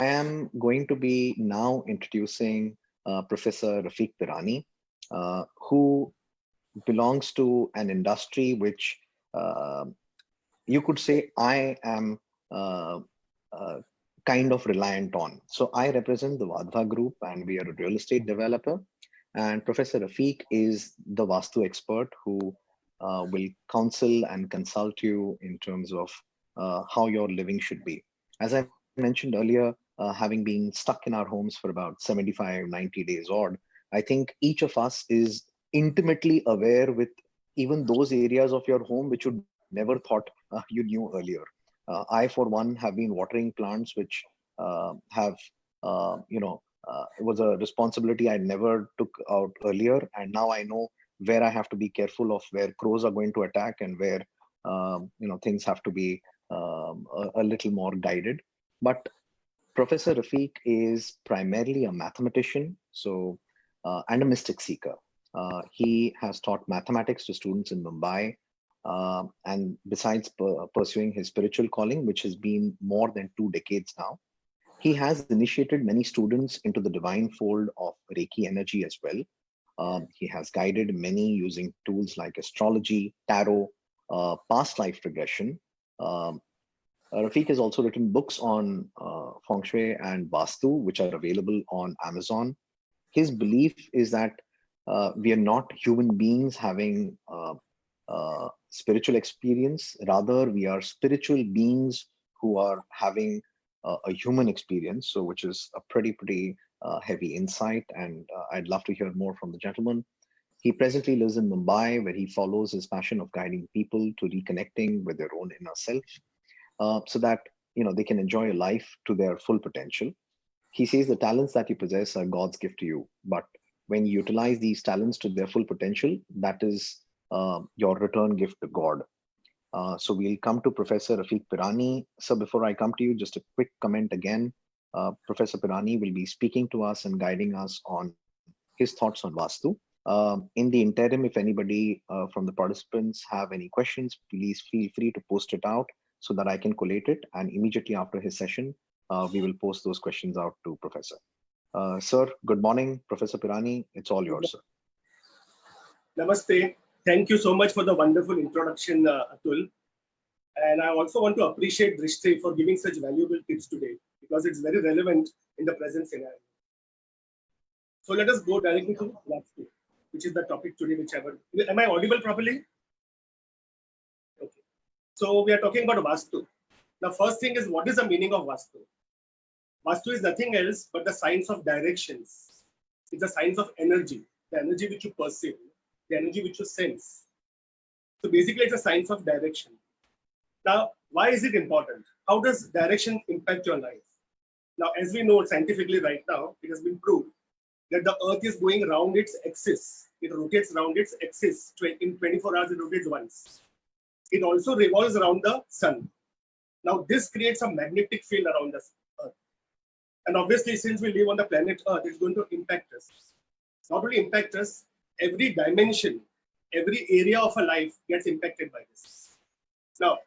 I am going to be now introducing Professor Rafiq Pirani, who belongs to an industry which uh, you could say I am uh, uh, kind of reliant on. So I represent the Vadha Group and we are a real estate developer. And Professor Rafiq is the Vastu expert who will counsel and consult you in terms of how your living should be. As I mentioned earlier, having been stuck in our homes for about 75, 90 days odd, I think each of us is intimately aware with even those areas of your home which you never thought you knew earlier. I, for one, have been watering plants which have, it was a responsibility I never took out earlier. And now I know where I have to be careful of where crows are going to attack and where, things have to be a little more guided. But Professor Rafiq is primarily a mathematician, and a mystic seeker. He has taught mathematics to students in Mumbai, and besides pursuing his spiritual calling, which has been more than 2 decades now, he has initiated many students into the divine fold of Reiki energy as well. He has guided many using tools like astrology, tarot, past life regression. Um, Rafiq has also written books on feng shui and vastu, which are available on Amazon. His belief is that we are not human beings having spiritual experience. Rather, we are spiritual beings who are having a human experience. So, which is a pretty heavy insight. And I'd love to hear more from the gentleman. He presently lives in Mumbai, where he follows his passion of guiding people to reconnecting with their own inner self, so that they can enjoy a life to their full potential. He says the talents that you possess are God's gift to you, but when you utilize these talents to their full potential, that is your return gift to God. So we'll come to Professor Rafiq Pirani. So before I come to you, just a quick comment again. Professor Pirani will be speaking to us and guiding us on his thoughts on Vastu. In the interim, if anybody from the participants have any questions, please feel free to post it out so that I can collate it. And immediately after his session, we will post those questions out to Professor. Sir, good morning, Professor Pirani. It's all yours, sir. Namaste. Thank you so much for the wonderful introduction, Atul. And I also want to appreciate Drishti for giving such valuable tips today because it's very relevant in the present scenario. So let us go directly to Vastu, which is the topic today. Am I audible properly? Okay. So we are talking about Vastu. The first thing is, what is the meaning of Vastu? Vastu is nothing else but the science of directions. It's the science of energy, the energy which you perceive, the energy which you sense. So basically, it's a science of direction. Now, why is it important? How does direction impact your life? Now, as we know scientifically right now, it has been proved that the Earth is going around its axis. It rotates around its axis. In 24 hours, it rotates once. It also revolves around the sun. Now, this creates a magnetic field around us. And obviously, since we live on the planet Earth, it's going to impact us. Not only impact us, every dimension, every area of a life gets impacted by this. Now,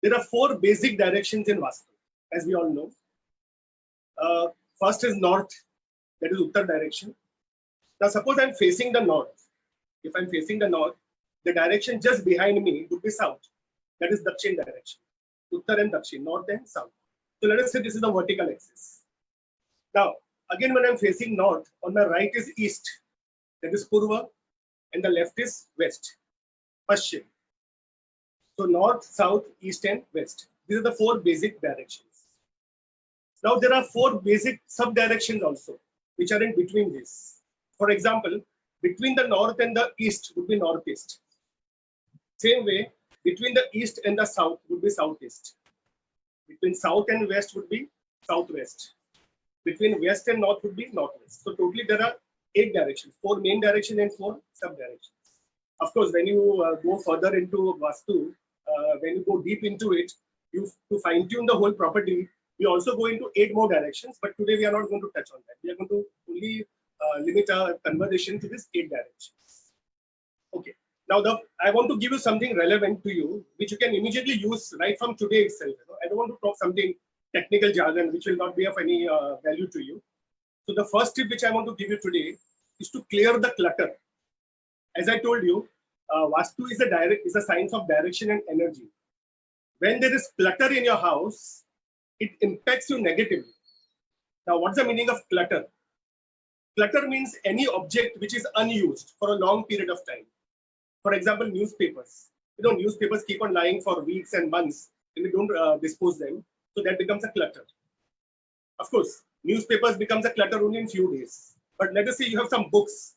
there are 4 basic directions in Vastu, as we all know. First is north, that is Uttar direction. Now, suppose I'm facing the north. If I'm facing the north, the direction just behind me would be south. That is Dakshin direction. Uttar and Dakshin, north and south. So let us say this is the vertical axis. Now, again, when I'm facing north, on my right is east, that is Purva, and the left is west, Paschim. So north, south, east, and west. These are the 4 basic directions. Now, there are 4 basic sub-directions also, which are in between this. For example, between the north and the east would be northeast. Same way, between the east and the south would be southeast. Between south and west would be southwest. Between west and north would be northwest. So totally there are 8 directions, 4 main directions and 4 sub-directions. Of course, when you go further into Vastu, when you go deep into it, to fine-tune the whole property, we also go into 8 more directions, but today we are not going to touch on that. We are going to only limit our conversation to these 8 directions. Okay. Now, I want to give you something relevant to you, which you can immediately use right from today itself. I don't want to talk something technical jargon which will not be of any value to you. So the first tip which I want to give you today is to clear the clutter. As I told you, Vastu is a science of direction and energy. When there is clutter in your house, it impacts you negatively. Now, what's the meaning of clutter? Clutter means any object which is unused for a long period of time. For example, newspapers. Newspapers keep on lying for weeks and months and we don't dispose them. So that becomes a clutter. Of course, newspapers becomes a clutter only in few days. But let us say you have some books.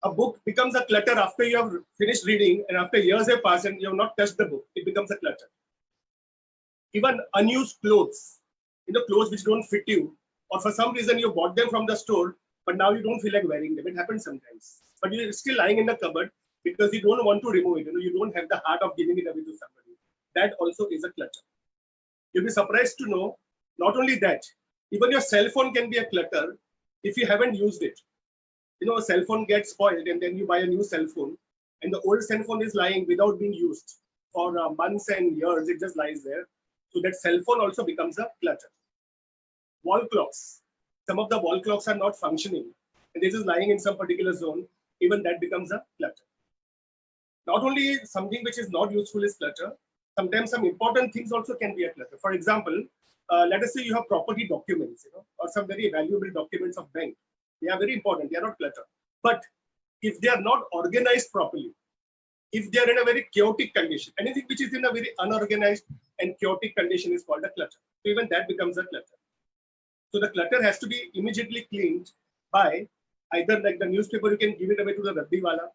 A book becomes a clutter after you have finished reading and after years have passed and you have not touched the book. It becomes a clutter. Even unused clothes, clothes which don't fit you, or for some reason you bought them from the store, but now you don't feel like wearing them. It happens sometimes. But you're still lying in the cupboard because you don't want to remove it. You don't have the heart of giving it away to somebody. That also is a clutter. You'll be surprised to know, not only that, even your cell phone can be a clutter if you haven't used it. A cell phone gets spoiled and then you buy a new cell phone and the old cell phone is lying without being used for months and years. It just lies there. So that cell phone also becomes a clutter. Wall clocks. Some of the wall clocks are not functioning and this is lying in some particular zone. Even that becomes a clutter. Not only something which is not useful is clutter, sometimes some important things also can be a clutter. For example, let us say you have property documents, or some very valuable documents of bank. They are very important. They are not clutter. But if they are not organized properly, if they are in a very chaotic condition, anything which is in a very unorganized and chaotic condition is called a clutter. So even that becomes a clutter. So the clutter has to be immediately cleaned by either like the newspaper, you can give it away to the Raddiwala.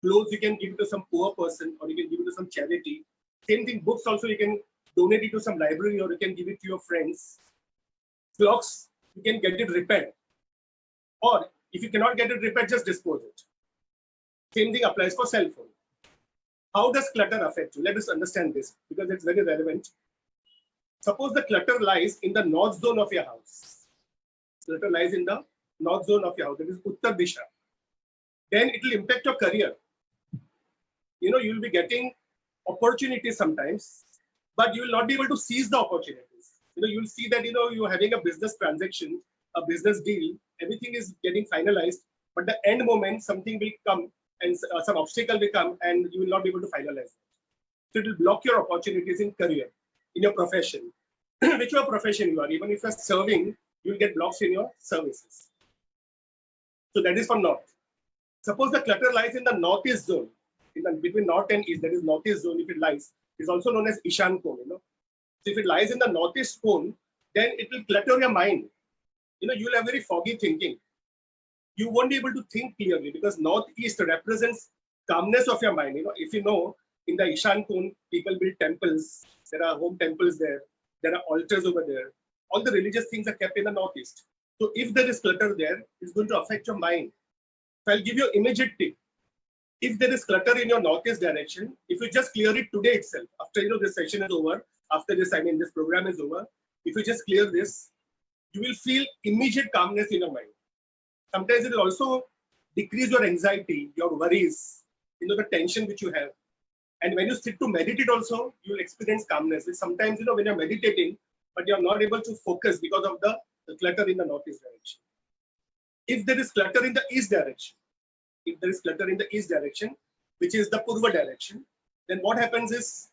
Clothes, you can give it to some poor person or you can give it to some charity. Same thing, books also, you can donate it to some library or you can give it to your friends. Clocks, you can get it repaired. Or if you cannot get it repaired, just dispose it. Same thing applies for cell phone. How does clutter affect you? Let us understand this because it's very relevant. Suppose the clutter lies in the north zone of your house. Clutter lies in the north zone of your house, that is Uttar Disha. Then it will impact your career. You will be getting opportunities sometimes, but you will not be able to seize the opportunities. You will see that, you're having a business transaction, a business deal, everything is getting finalized, but the end moment, something will come and some obstacle will come and you will not be able to finalize it. So it will block your opportunities in career, in your profession, whichever profession you are. Even if you're serving, you will get blocks in your services. So that is for north. Suppose the clutter lies in the northeast zone, between north and east, that is northeast zone. If it lies, it's also known as Ishan cone. So if it lies in the northeast cone, then it will clutter your mind. You will have very foggy thinking. You won't be able to think clearly because northeast represents calmness of your mind. If you know, in the Ishan cone, people build temples. There are home temples there. There are altars over there. All the religious things are kept in the northeast. So if there is clutter there, it's going to affect your mind. So I'll give you an immediate tip. If there is clutter in your northeast direction, if you just clear it today itself, after this session is over, after this, this program is over, if you just clear this, you will feel immediate calmness in your mind. Sometimes it will also decrease your anxiety, your worries, the tension which you have. And when you sit to meditate also, you will experience calmness. Sometimes, when you're meditating, but you're not able to focus because of the clutter in the northeast direction. If there is clutter in the east direction, which is the Purva direction, then what happens is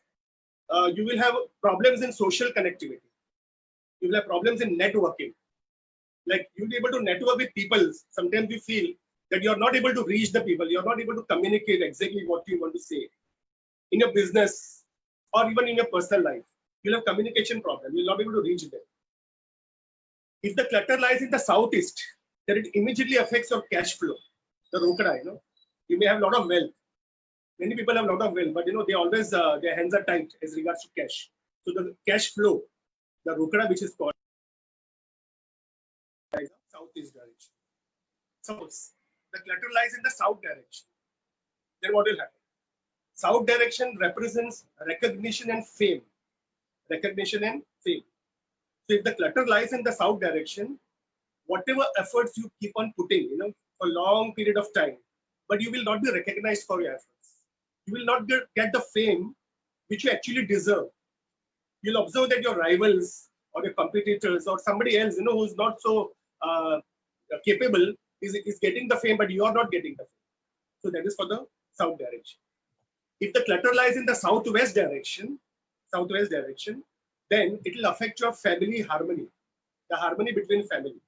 you will have problems in social connectivity. You will have problems in networking. Like you'll be able to network with people. Sometimes you feel that you're not able to reach the people. You're not able to communicate exactly what you want to say. In your business or even in your personal life, you'll have communication problems. You'll not be able to reach them. If the clutter lies in the southeast, then it immediately affects your cash flow. The rokada, you may have a lot of wealth. Many people have a lot of wealth, but they always their hands are tight as regards to cash. So the cash flow, the rokada, which is called southeast direction. Suppose the clutter lies in the south direction, then what will happen? South direction represents recognition and fame. Recognition and fame. So if the clutter lies in the south direction, whatever efforts you keep on putting, for a long period of time, but you will not be recognized for your efforts. You will not get the fame which you actually deserve. you'll observe that your rivals or your competitors or somebody else, who's not so capable is getting the fame, but you are not getting the fame. So that is for the south direction. If the clutter lies in the southwest direction, then it will affect your family harmony, the harmony between family.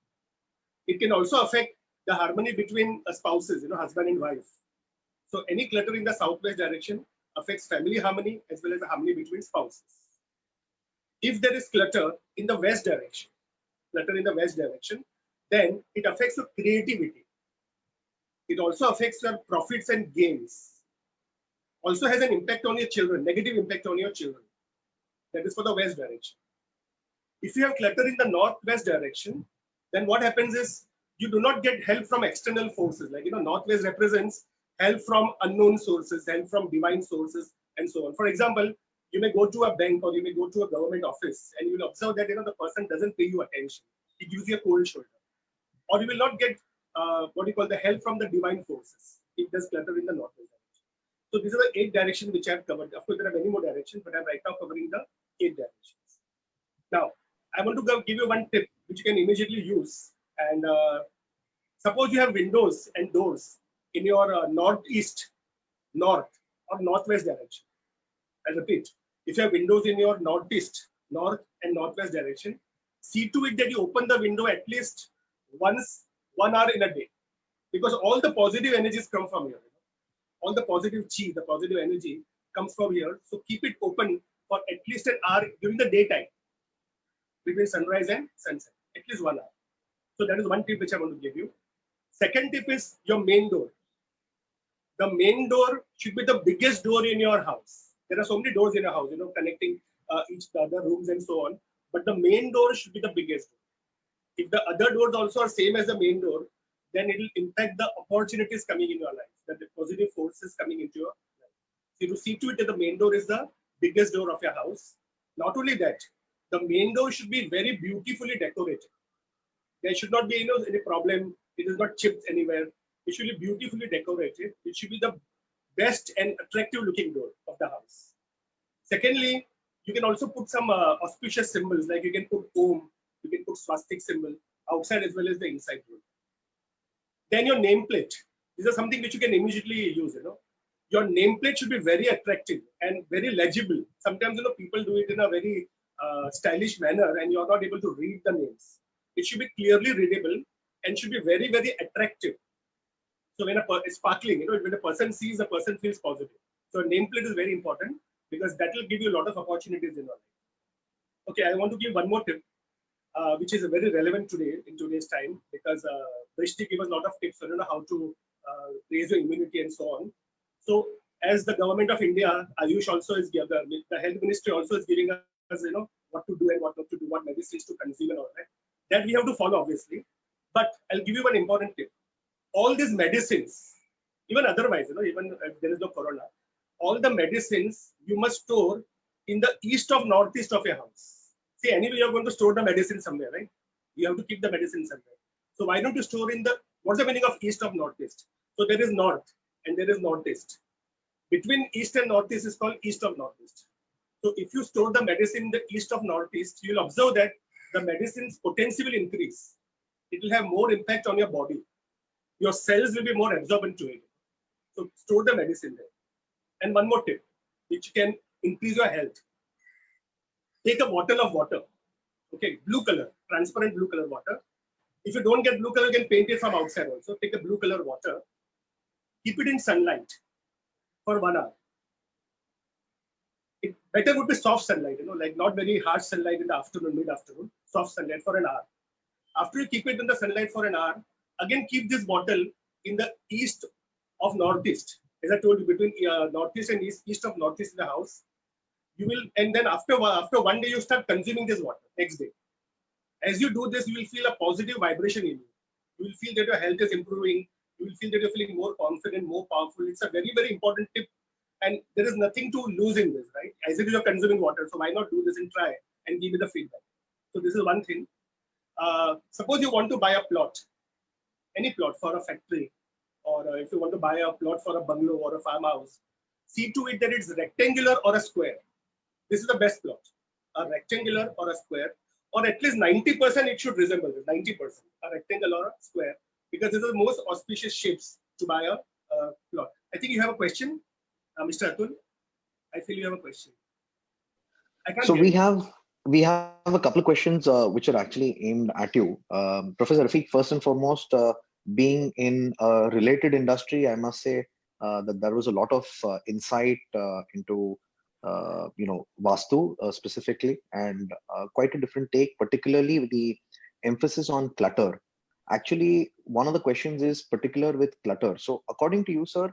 It can also affect the harmony between spouses, husband and wife. So any clutter in the southwest direction affects family harmony as well as the harmony between spouses. If there is clutter in the west direction, then it affects your creativity. It also affects your profits and gains. Also has an impact on your children, negative impact on your children. That is for the west direction. If you have clutter in the northwest direction, then what happens is you do not get help from external forces. Like, northwest represents help from unknown sources, help from divine sources, and so on. For example, you may go to a bank or you may go to a government office and you will observe that the person doesn't pay you attention. He gives you a cold shoulder. Or you will not get the help from the divine forces if there's clutter in the northwest direction. So these are the 8 directions which I have covered. Of course, there are many more directions, but I'm right now covering the 8 directions. Now, I want to give you one tip which you can immediately use. And suppose you have windows and doors in your northeast, north, or northwest direction. I repeat, if you have windows in your northeast, north, and northwest direction, see to it that you open the window at least once 1 hour in a day, because all the positive energies come from here. All the positive chi, the positive energy comes from here. So keep it open for at least an hour during the daytime, between sunrise and sunset, at least 1 hour. So that is one tip which I want to give you. Second tip is your main door. The main door should be the biggest door in your house. There are so many doors in a house, connecting each other rooms and so on. But the main door should be the biggest door. If the other doors also are same as the main door, then it will impact the opportunities coming in your life, the positive forces coming into your life. So you see to it that the main door is the biggest door of your house. Not only that, the main door should be very beautifully decorated. There should not be any problem. It is not chipped anywhere. It should be beautifully decorated. It should be the best and attractive looking door of the house. Secondly, you can also put some auspicious symbols, like you can put Om, you can put swastik symbol outside as well as the inside door. Then your nameplate. These are something which you can immediately use. Your nameplate should be very attractive and very legible. Sometimes people do it in a very stylish manner and you are not able to read the names. It should be clearly readable and should be very, very attractive. So when it's sparkling, when a person sees, a person feels positive. So a nameplate is very important because that will give you a lot of opportunities in your life. Okay, I want to give one more tip, which is very relevant today in today's time, because Drishti gave us a lot of tips on how to raise your immunity and so on. So as the government of India, Ayush also is giving, the health ministry also is giving us, what to do and what not to do, what medicines to consume and all that. That we have to follow, obviously. But I'll give you one important tip. All these medicines, even otherwise, even if there is no corona, all the medicines you must store in the east of northeast of your house. See, anyway, you're going to store the medicine somewhere, right? You have to keep the medicine somewhere. So why don't you store in what's the meaning of east of northeast? So there is north and there is northeast. Between east and northeast is called east of northeast. So if you store the medicine in the east of northeast, you'll observe that the medicine's potency will increase. It will have more impact on your body. Your cells will be more absorbent to it. So store the medicine there. And one more tip, which can increase your health. Take a bottle of water. Okay, blue color, transparent blue color water. If you don't get blue color, you can paint it from outside also. Take a blue color water. Keep it in sunlight for 1 hour. It better would be soft sunlight, like not very harsh sunlight in the afternoon, mid-afternoon, soft sunlight for an hour. After you keep it in the sunlight for an hour, again keep this bottle in the east of northeast. As I told you, between northeast and east of northeast in the house, you will, and then after 1 day, you start consuming this water next day. As you do this, you will feel a positive vibration in you. You will feel that your health is improving. You will feel that you're feeling more confident, more powerful. It's a very, very important tip. And there is nothing to lose in this, right? As if you're consuming water. So why not do this and try and give me the feedback? So this is one thing. Suppose you want to buy a plot, any plot for a factory, or if you want to buy a plot for a bungalow or a farmhouse, see to it that it's rectangular or a square. This is the best plot. a rectangular or a square, or at least 90% it should resemble this, 90%, a rectangle or a square, because these are the most auspicious shapes to buy a plot. I think you have a question, Mr. Atul. I feel you have a question. I can't So hear you. we have a couple of questions which are actually aimed at you, Professor Rafiq. First and foremost, being in a related industry, I must say that there was a lot of insight into Vastu specifically, and quite a different take, particularly with the emphasis on clutter. Actually, one of the questions is particular with clutter. So, according to you, sir,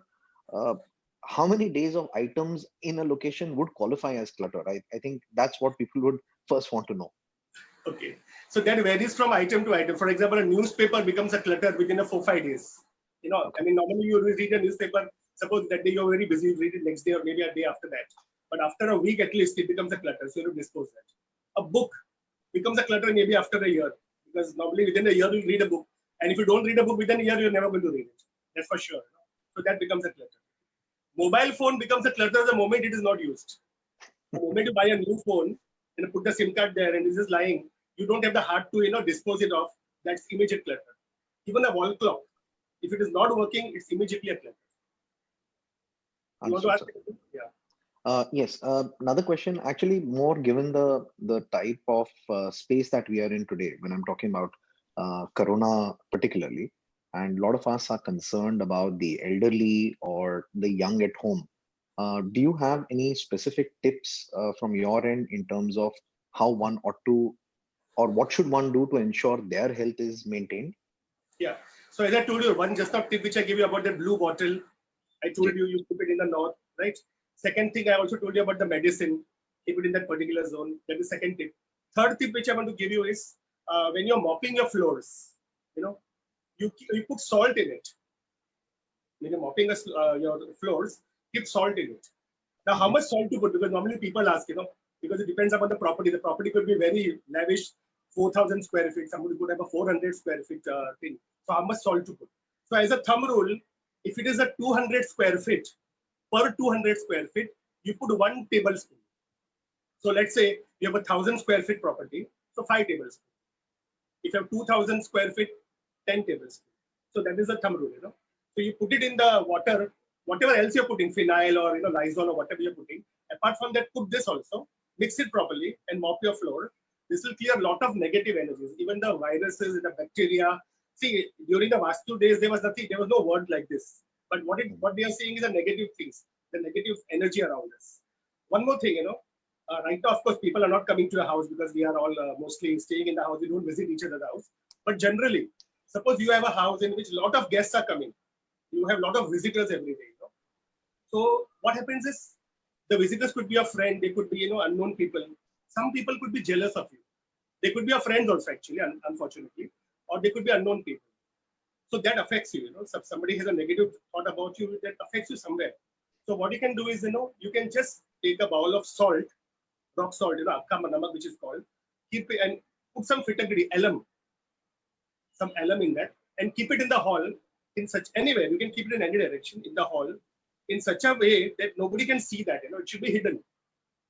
uh, how many days of items in a location would qualify as clutter? I think that's what people would first want to know. Okay. So that varies from item to item. For example, a newspaper becomes a clutter within a 4-5 days. Okay. I mean, normally you read a newspaper, suppose that day you're very busy, you read it next day or maybe a day after that. But after a week at least, it becomes a clutter. So you have to dispose that. A book becomes a clutter maybe after a year, because normally within a year you'll read a book. And if you don't read a book within a year, you're never going to read it. That's for sure. So that becomes a clutter. Mobile phone becomes a clutter the moment it is not used. The moment you buy a new phone and put the SIM card there and it's just lying, you don't have the heart to dispose it off. That's immediate clutter. Even a wall clock, if it is not working, it's immediately a clutter. You want to ask? Yeah. Yes. Another question, actually, more given the type of space that we are in today. When I'm talking about Corona, particularly, and a lot of us are concerned about the elderly or the young at home. Do you have any specific tips from your end in terms of how one ought to, or what should one do to ensure their health is maintained? Yeah. So as I told you, one just not tip which I gave you about the blue bottle. I told you keep it in the north, right? Second thing, I also told you about the medicine. Keep it in that particular zone. That is second tip. Third tip which I want to give you is when you're mopping your floors, you put salt in it. When you're mopping your floors, keep salt in it. Now, how much salt to put? Because normally people ask, because it depends upon the property. The property could be very lavish, 4,000 square feet. Somebody could have a 400 square feet thing. So how much salt to put? So as a thumb rule, if it is a 200 square feet, per 200 square feet, you put 1 tablespoon. So let's say you have a 1,000 square feet property, so 5 tablespoons. If you have 2,000 square feet, 10 tablespoons. So that is a thumb rule, So you put it in the water, whatever else you're putting, phenyl or Lysol or whatever you're putting. Apart from that, put this also, mix it properly and mop your floor. This will clear a lot of negative energies, even the viruses, the bacteria. See, during the Vastu days, there was nothing, there was no word like this. But what they are saying is the negative things, the negative energy around us. One more thing, right now, of course, people are not coming to your house because we are all mostly staying in the house. We don't visit each other's house. But generally, suppose you have a house in which a lot of guests are coming. You have a lot of visitors every day. So what happens is the visitors could be a friend. They could be unknown people. Some people could be jealous of you. They could be your friends also, actually, unfortunately, or they could be unknown people. So that affects you. So if somebody has a negative thought about you, that affects you somewhere. So what you can do is, you can just take a bowl of salt, rock salt, akka namak, which is called, keep it and put some fitagri, alum, some alum in that, and keep it in the hall in such anywhere. You can keep it in any direction in the hall in such a way that nobody can see that. It should be hidden.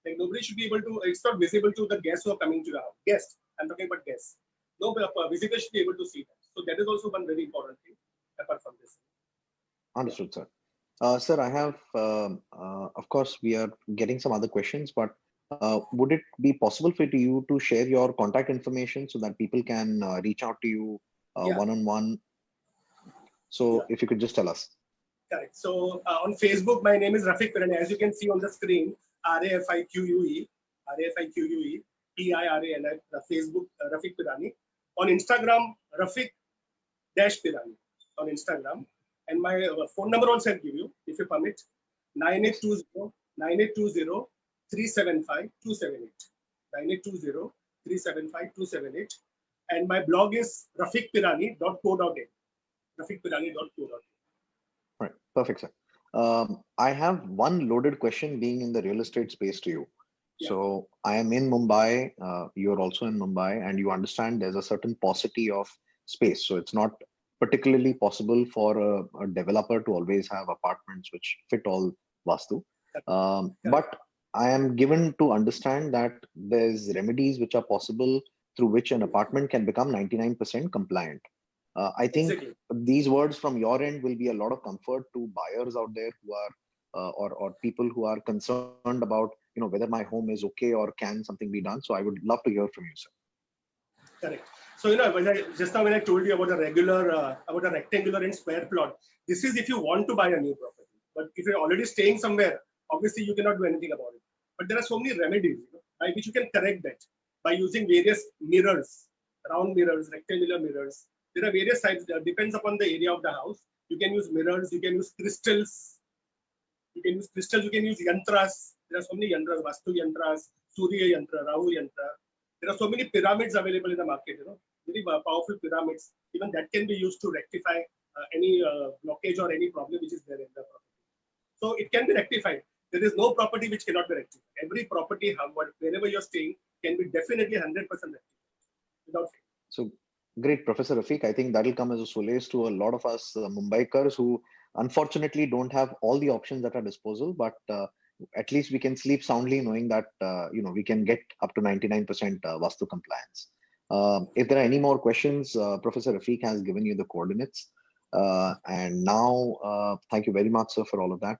Like nobody should be able to. It's not visible to the guests who are coming to the house. Guests. I'm talking about guests. No visitor should be able to see that. So that is also one very important thing apart from this. Understood, sir. Sir, I have, of course, we are getting some other questions, but would it be possible for you to share your contact information so that people can reach out to you one-on-one? So if you could just tell us. Correct. So on Facebook, my name is Rafiq Pirani. As you can see on the screen, Rafique, Pirani, Facebook, Rafiq Pirani. On Instagram, Rafiq-Pirani on Instagram. And my phone number also I'll give you, if you permit, 9820 375 278. 9820 375 278. And my blog is rafiqpirani.co.in. rafiqpirani.co.in. Right. Perfect, sir. I have one loaded question being in the real estate space to you. Yeah. So I am in Mumbai, you're also in Mumbai, and you understand there's a certain paucity of space. So it's not particularly possible for a developer to always have apartments which fit all Vastu. But I am given to understand that there's remedies which are possible through which an apartment can become 99% compliant. I think Exactly. these words from your end will be a lot of comfort to buyers out there who are or people who are concerned about whether my home is okay or can something be done. So I would love to hear from you, sir. Correct. So when I told you about a about a rectangular and square plot, this is if you want to buy a new property. But if you're already staying somewhere, obviously you cannot do anything about it. But there are so many remedies by which you can correct that by using various mirrors, round mirrors, rectangular mirrors. There are various types. Depends upon the area of the house. You can use mirrors. You can use crystals. You can use crystals. You can use yantras. There are so many yantras: Vastu yantras, Surya yantra, Rahu yantra. There are so many pyramids available in the market. Very powerful pyramids. Even that can be used to rectify any blockage or any problem which is there in the property. So it can be rectified. There is no property which cannot be rectified. Every property, wherever you're staying, can be definitely 100% rectified without fail. So great, Professor Rafiq. I think that'll come as a solace to a lot of us Mumbaikars who unfortunately don't have all the options at our disposal, but at least we can sleep soundly knowing that we can get up to 99% Vastu compliance. If there are any more questions, Professor Rafiq has given you the coordinates. And now, thank you very much, sir, for all of that.